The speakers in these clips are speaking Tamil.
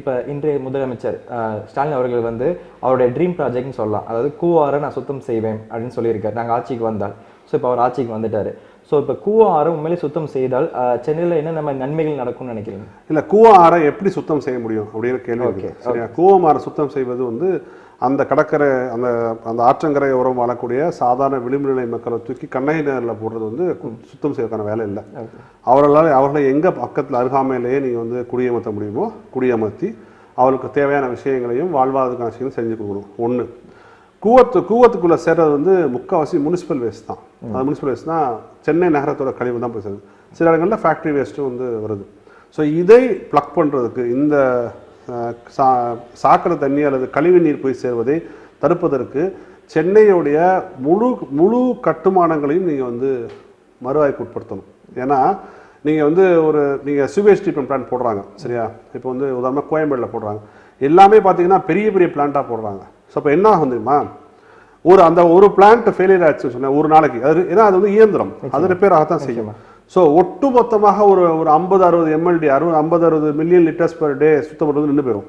இப்போ இன்றைய முதலமைச்சர் ஸ்டாலின் அவர்கள் வந்து அவருடைய ட்ரீம் ப்ராஜெக்ட்னு சொல்லலாம். அதாவது கூவாரை நான் சுத்தம் செய்வேன் அப்படின்னு சொல்லியிருக்காரு நாங்கள் ஆட்சிக்கு வந்தால். ஸோ இப்போ அவர் ஆட்சிக்கு வந்துட்டார். ஸோ இப்போ கூவாரை உண்மையிலே சுத்தம் செய்தால் சென்னையில் என்ன நம்ம நன்மைகள் நடக்கும்னு நினைக்கிறீங்க? இல்லை, கூவாரை எப்படி சுத்தம் செய்ய முடியும் அப்படின்னு கேள்வி இருக்கு. சரியா, கூவமாரை சுத்தம் செய்வது வந்து அந்த கடற்கரை அந்த அந்த ஆற்றங்கரை உரம் வாழக்கூடிய சாதாரண விளிம்பு நிலை மக்களை தூக்கி கண்டெய்னரில் போடுறது வந்து சுத்தம் செய்வதற்கான வேலை இல்லை. அவர்களை எங்கே பக்கத்தில் அருகாமையிலேயே நீங்கள் வந்து குடியமர்த்த முடியுமோ குடியமர்த்தி அவளுக்கு தேவையான விஷயங்களையும் வாழ்வாதாரத்துக்கான விஷயங்களும் செஞ்சு கொடுக்கணும். ஒன்று, கூவத்துக்குள்ளே சேர்றது வந்து முக்கால்வாசி முனிசிபல் வேஸ்ட் தான். அது முனிசிபல் வேஸ்ட்னா சென்னை நகரத்தோட கழிவு தான் போய் சேருது. சில இடங்களில் ஃபேக்ட்ரி வேஸ்ட்டும் வந்து வருது. ஸோ இதை ப்ளக் பண்ணுறதுக்கு இந்த சாக்கடை தண்ணி அல்லது கழிவு நீர் போய் சேர்வதை தடுப்பதற்கு சென்னையுடைய முழு கட்டுமானங்களையும் நீங்கள் வந்து மறுஆய்வுக்கு உட்படுத்தணும். ஏன்னா நீங்கள் வந்து நீங்கள் சுவேஜ் ட்ரீட்மெண்ட் பிளான்ட் போடுறாங்க. சரியா, இப்போ வந்து உதாரணமாக கோயம்பேடில் போடுறாங்க. எல்லாமே பார்த்தீங்கன்னா பெரிய பெரிய பிளான்ட்டாக போடுறாங்க. ஸோ இப்போ என்ன ஆகும் தெரியுமா, அந்த ஒரு பிளான்ட் ஃபெயிலியர் ஆச்சுன்னு சொன்னேன் ஒரு நாளைக்கு, ஏன்னா அது வந்து இயந்திரம், அது ரிப்பேர் ஆகத்தான் செய்யும். ஸோ ஒட்டு மொத்தமாக ஒரு 50-60 MLD 50-60 million litres per day சுத்தம் பண்ணுறது நின்று போயிடும்.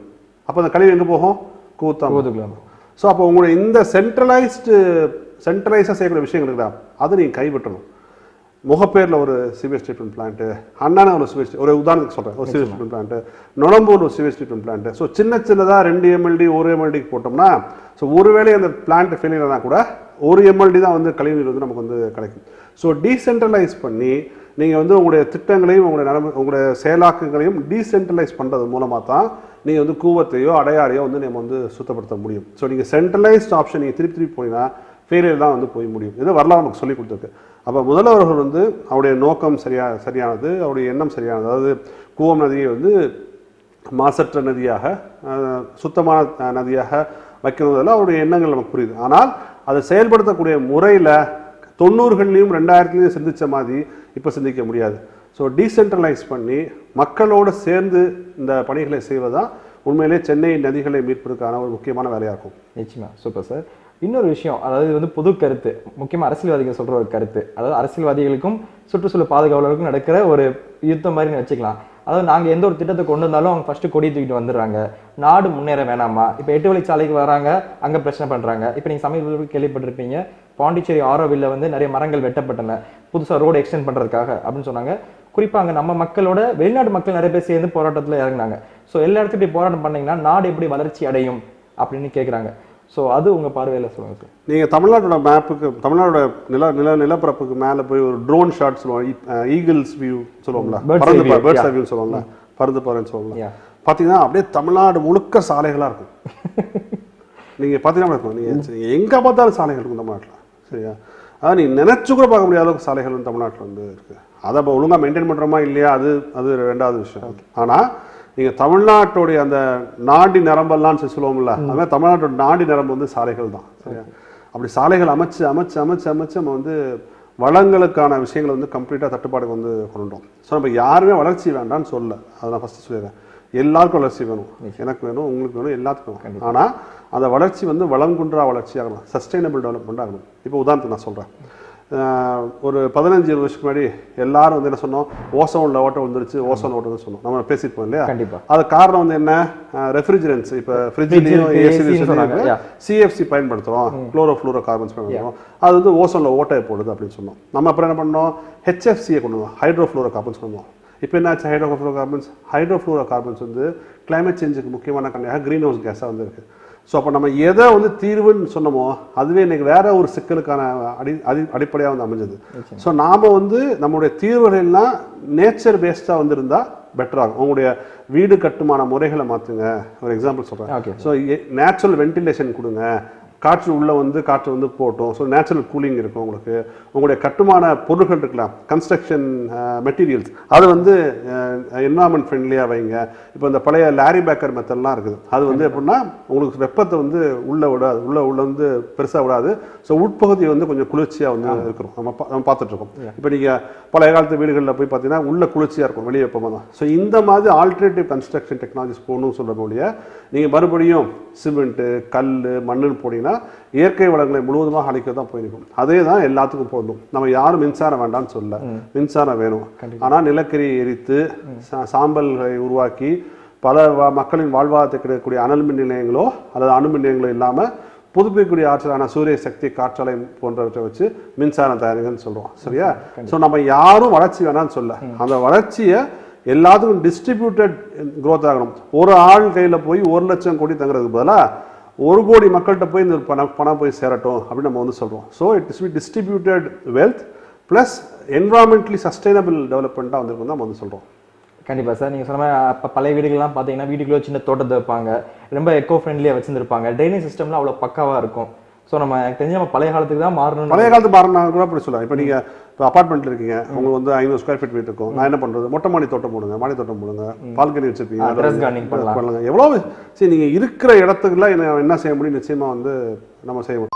அப்போ அந்த கழிவு எங்கே போகும்? கூவத்தான். ஸோ அப்போ உங்களுடைய இந்த சென்ட்ரலைஸாக செய்யக்கூடிய விஷயங்கள் இருக்குதா, அதை நீங்கள் கைவிட்டணும். முகப்பேரில் ஒரு சிவேஜ் ட்ரீட்மெண்ட் பிளான்ட்டு, அண்ணான ஒரு உதாரணத்துக்கு சொல்கிறேன், ஒரு சிவேஜ் ட்ரீட்மெண்ட் பிளான்ட்டு, நொளம்பூர் ஒரு சிவேஜ் ட்ரீட்மெண்ட் பிளான்ட்டு. ஸோ சின்னதாக 2 MLD 1 MLD போட்டோம்னா, ஸோ ஒருவேளை அந்த பிளான்ட் ஃபெயிலியர் ஆனால் கூட 1 MLD தான் வந்து கழிவுநீர் வந்து நமக்கு வந்து கிடைக்கும். ஸோ டீசென்ட்ரலைஸ் பண்ணி நீங்கள் வந்து உங்களுடைய திட்டங்களையும் உங்களுடைய செயலாக்கங்களையும் டீசென்ட்ரலைஸ் பண்ணுறது மூலமாக தான் நீங்கள் வந்து கூவத்தையோ அடையாறையோ வந்து நம்ம வந்து சுத்தப்படுத்த முடியும். ஸோ நீங்கள் சென்ட்ரலைஸ்ட் ஆப்ஷன் நீங்கள் திருப்பி போனீங்கன்னா ஃபெயிலியர் தான் வந்து போய் முடியும். இது வரலாறு நமக்கு சொல்லி கொடுத்துருக்கு. அப்போ முதல்வர்கள் வந்து அவருடைய நோக்கம் சரியானது, அவருடைய எண்ணம் சரியானது. அதாவது கூவம் நதியை வந்து மாசற்ற நதியாக சுத்தமான நதியாக வைக்கிறதில் அவருடைய எண்ணங்கள் நமக்கு புரியுது. ஆனால் அதை செயல்படுத்தக்கூடிய முறையில் 90கள்லையும் 2000லையும் சிந்தித்த மாதிரி இப்போ சிந்திக்க முடியாது. ஸோ டீசென்ட்ரலைஸ் பண்ணி மக்களோடு சேர்ந்து இந்த பணிகளை செய்வதுதான் உண்மையிலே சென்னை நதிகளை மீட்பதற்கான ஒரு முக்கியமான வேலையாக இருக்கும். நிச்சயமா. Super sir. இன்னொரு விஷயம், அதாவது வந்து பொது கருத்து, முக்கியமாக அரசியல்வாதிகள் சொல்கிற ஒரு கருத்து, அதாவது அரசியல்வாதிகளுக்கும் சுற்றுச்சூழல் பாதுகாவலருக்கும் நடக்கிற ஒரு யுத்தம் மாதிரி வச்சுக்கலாம். அதாவது நாங்கள் எந்த ஒரு திட்டத்தை கொண்டு வந்தாலும் அவங்க ஃபஸ்ட்டு கொடி தூக்கிட்டு வந்துடுறாங்க, நாடு முன்னேற வேணாமா. இப்போ 8 வழிச்சாலைக்கு வராங்க, அங்கே பிரச்சனை பண்ணுறாங்க. இப்போ நீங்கள் சமீபத்தில் கேள்விப்பட்டிருப்பீங்க, பாண்டிச்சேரி ஆரோவில்ல வந்து நிறைய மரங்கள் வெட்டப்பட்டன புதுசாக ரோடு எக்ஸ்டெண்ட் பண்ணுறதுக்காக அப்படின்னு சொன்னாங்க. குறிப்பாக அங்கே நம்ம மக்களோட வெளிநாட்டு மக்கள் நிறைய பேர் சேர்ந்து போராட்டத்தில் இறங்கினாங்க. ஸோ எல்லா இடத்துலையும் இப்படி போராட்டம் பண்ணிங்கன்னா நாடு எப்படி வளர்ச்சி அடையும் அப்படின்னு கேட்குறாங்க. ஸோ அது உங்கள் பார்வையில் சொல்லுங்கள் சார். நீங்கள் தமிழ்நாட்டோட மேப்புக்கு, தமிழ்நாடோட நிலப்பரப்புக்கு மேலே போய் ஒரு ட்ரோன் ஷாட் சொல்லுவாங்க, ஈகிள்ஸ் வியூ சொல்லுவாங்களா, பேர்ட்ஸ் வியூ சொல்லுவாங்களா, பறந்து பாருன்னு சொல்லுவாங்க. பார்த்தீங்கன்னா அப்படியே தமிழ்நாடு முழுக்க சாலைகளாக இருக்கும். நீங்கள் பார்த்தீங்கன்னா இருக்கும், நீங்கள் எங்கே பார்த்தாலும் சாலைகள் இருக்கும் தமிழ்நாட்டில். சரியா, அதான் நீங்கள் நினச்சி கூட பார்க்க முடியாத அளவுக்கு சாலைகள் வந்து தமிழ்நாட்டில் வந்து இருக்குது. அதை இப்போ ஒழுங்காக மெயின்டைன் பண்ணுறோமா இல்லையா, அது ரெண்டாவது விஷயம். ஆனால் நீங்கள் தமிழ்நாட்டுடைய அந்த நாடி நரம்பெல்லாம் சொல்லுவோம்ல, அதுமாதிரி தமிழ்நாட்டோட நாடி நரம்பு வந்து சாலைகள் தான். சரியா, அப்படி சாலைகள் அமைச்சு நம்ம வந்து வளங்களுக்கான விஷயங்களை வந்து கம்ப்ளீட்டாக தட்டுப்பாடுக்கு வந்து கொண்டுட்டோம். ஸோ நம்ம யாருமே வளர்ச்சி வேண்டான்னு சொல்ல, அதை நான் ஃபஸ்ட்டு சொல்லிடுறேன். எல்லாருக்கும் வளர்ச்சி வேணும், எனக்கு வேணும், உங்களுக்கு வேணும், எல்லாத்துக்கும் வேணும். ஆனால் அந்த வளர்ச்சி வந்து வளம் குன்றா வளர்ச்சி ஆகணும், சஸ்டைனபிள் டெவலப்மெண்ட் ஆகணும். இப்போ உதாரணத்துக்கு நான் சொல்கிறேன், ஒரு 15-20 வருஷத்துக்கு முன்னாடி எல்லாரும் வந்து என்ன சொன்னோம், ஓசோனில் ஓட்டை வந்துருச்சு, ஓசோன் ஓட்டை சொன்னோம், நம்ம பேசியிருப்போம் இல்லையா. அது காரணம் வந்து என்ன, ரெஃப்ரிஜரன்ஸ். இப்போ ஃப்ரிட்ஜ்லையும் ஏசிலையும் சிஎஃப்சி பயன்படுத்துகிறோம், குளோரோஃப்ளூரோ கார்பன்ஸ் பயன்படுத்துகிறோம், அது வந்து ஓசோனில் ஓட்டையை போடுது அப்படின்னு சொன்னோம். நம்ம அப்புறம் என்ன பண்ணோம், ஹெச்எஃப்சியை கொண்டு வந்தோம், ஹைட்ரோஃப்ளூரோ கார்பன்ஸ் பண்ணுவோம். இப்போ என்ன ஆச்சு, ஹைட்ரோஃப்ளூரோ கார்பன்ஸ் வந்து கிளைமேட் சேஞ்சுக்கு முக்கியமான கண்ணியாக க்ரீன் ஹவுஸ் கேஸாக வந்து இருக்குது. ஸோ அப்போ நம்ம எதை வந்து தீர்வுன்னு சொன்னோமோ அதுவே இன்றைக்கி வேற ஒரு சிக்கலுக்கான அடிப்படையாக வந்து அமைஞ்சது. ஸோ நாம் வந்து நம்மளுடைய தீர்வுகள்லாம் நேச்சர் பேஸ்டாக வந்துருந்தா பெட்டராகும். உங்களுடைய வீடு கட்டுமான முறைகளை மாற்றுங்க. ஒரு எக்ஸாம்பிள் சொல்கிறேன். ஸோ நேச்சுரல் வென்டிலேஷன் கொடுங்க, காற்று உள்ளே வந்து காற்று வந்து போட்டோம். ஸோ நேச்சுரல் கூலிங் இருக்கும் உங்களுக்கு. உங்களுடைய கட்டுமான பொருட்கள் இருக்கலாம், கன்ஸ்ட்ரக்ஷன் மெட்டீரியல்ஸ், அது வந்து என்வரான்மெண்ட் ஃப்ரெண்ட்லியாக வைங்க. இப்போ இந்த பழைய லாரி பேக்கர் மெத்தட்லாம் இருக்குது, அது வந்து எப்படின்னா உங்களுக்கு வெப்பத்தை வந்து உள்ளே விடாது, உள்ளே வந்து பெருசாக விடாது. ஸோ உட்பகுதி வந்து கொஞ்சம் குளிர்ச்சியாக வந்து இருக்கிறோம். நம்ம பார்த்துட்ருக்கோம். இப்போ நீங்கள் பழைய காலத்து வீடுகளில் போய் பார்த்தீங்கன்னா உள்ளே குளிர்ச்சியாக இருக்கும், வெளியே வெப்பமாக தான். ஸோ இந்த மாதிரி ஆல்டர்னேட்டிவ் கன்ஸ்ட்ரக்ஷன் டெக்னாலஜிஸ் போகணும்னு சொல்கிற முடிய நீங்கள் மறுபடியும் சிமெண்ட்டு கல் மண்ணுன்னு போனீங்கன்னா இயற்கை வளங்களை முழுவதுமாக அழிக்க தான் போயிருக்கும். அதே தான் எல்லாத்துக்கும் போடணும். நம்ம யாரும் மின்சாரம் வேண்டாம்னு சொல்ல, மின்சாரம் வேணும். ஆனால் நிலக்கரி எரித்து சாம்பல்களை உருவாக்கி பல மக்களின் வாழ்வாதாரத்தை கிடைக்கக்கூடிய அனல் மின் நிலையங்களோ அல்லது அணு மின் நிலையங்களோ இல்லாமல் புதுப்பிக்கக்கூடிய ஆற்றலான சூரிய சக்தி, காற்றாலை போன்றவற்றை வச்சு மின்சாரம் தயாரிங்கன்னு சொல்றோம். சரியா? ஸோ நம்ம யாரும் வளர்ச்சி வேணாம்னு சொல்ல, அந்த வளர்ச்சியை எல்லாத்துக்கும் டிஸ்ட்ரிபியூட்டட் growth ஆகணும். ஒரு ஆள் கையில் போய் 1 லட்சம் கோடி தங்குறதுக்கு பதிலாக 1 கோடி மக்கள்கிட்ட போய் இந்த பணம் போய் சேரட்டும் அப்படின்னு நம்ம வந்து சொல்றோம். So it is be distributed wealth plus environmentally sustainable டெவலப்மெண்ட்டாக வந்திருக்கும் தான் நம்ம வந்து சொல்றோம். கண்டிப்பாக சார். நீங்கள் சொன்ன மாதிரி அப்போ பழைய வீடுகள்லாம் பார்த்தீங்கன்னா வீட்டுக்குள்ளே சின்ன தோட்டத்தை வைப்பாங்க, ரொம்ப எக்கோ ஃப்ரெண்ட்லியாக வச்சுருப்பாங்க, ட்ரைனேஜ் சிஸ்டம்லாம் அவ்வளோ பக்காவாக இருக்கும். ஸோ நம்ம எனக்கு தெரிஞ்சு நம்ம பழைய காலத்துக்கு தான் மாறணும். பழைய காலத்துக்கு மாறணும் கூட அப்படி சொல்லலாம். இப்போ நீங்கள் இப்போ அப்பார்ட்மெண்ட்டில் இருக்கீங்க, உங்களுக்கு வந்து 500 ஸ்கொயர் ஃபீட் வீட்டு இருக்கும். நான் என்ன பண்ணுறது, மொட்டை மாடி தோட்டம் போடுங்க, மாடி தோட்டம் போடுங்க, பால்கனி வச்சுருப்பீங்க, பண்ணலாம். எவ்வளோ சரி நீங்கள் இருக்கிற இடத்துக்குலாம் என்ன செய்ய முடியும், நிச்சயமாக வந்து நம்ம செய்ய முடியும்.